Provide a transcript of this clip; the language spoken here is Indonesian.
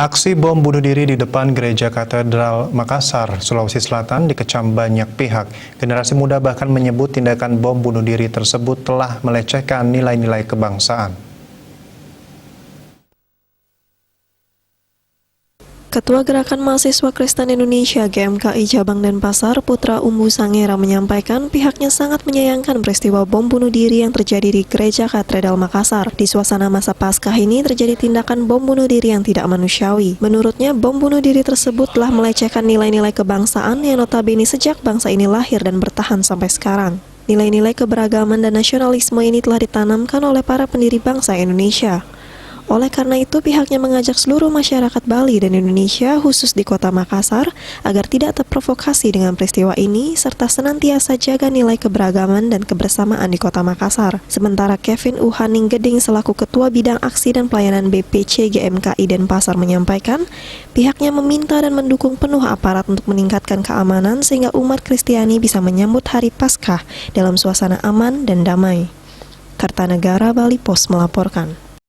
Aksi bom bunuh diri di depan Gereja Katedral Makassar, Sulawesi Selatan dikecam banyak pihak. Generasi muda bahkan menyebut tindakan bom bunuh diri tersebut telah melecehkan nilai-nilai kebangsaan. Ketua Gerakan Mahasiswa Kristen Indonesia GMKI Cabang Denpasar, Putra Umbu Sangera menyampaikan pihaknya sangat menyayangkan peristiwa bom bunuh diri yang terjadi di Gereja Katedral Makassar. Di suasana masa Paskah ini terjadi tindakan bom bunuh diri yang tidak manusiawi. Menurutnya, bom bunuh diri tersebut telah melecehkan nilai-nilai kebangsaan yang notabene sejak bangsa ini lahir dan bertahan sampai sekarang. Nilai-nilai keberagaman dan nasionalisme ini telah ditanamkan oleh para pendiri bangsa Indonesia. Oleh karena itu, pihaknya mengajak seluruh masyarakat Bali dan Indonesia, khusus di kota Makassar, agar tidak terprovokasi dengan peristiwa ini, serta senantiasa jaga nilai keberagaman dan kebersamaan di kota Makassar. Sementara Kevin Uhaning Geding selaku Ketua Bidang Aksi dan Pelayanan BPC GMKI Denpasar menyampaikan, pihaknya meminta dan mendukung penuh aparat untuk meningkatkan keamanan sehingga umat Kristiani bisa menyambut Hari Paskah dalam suasana aman dan damai. Kartanegara Bali Pos melaporkan.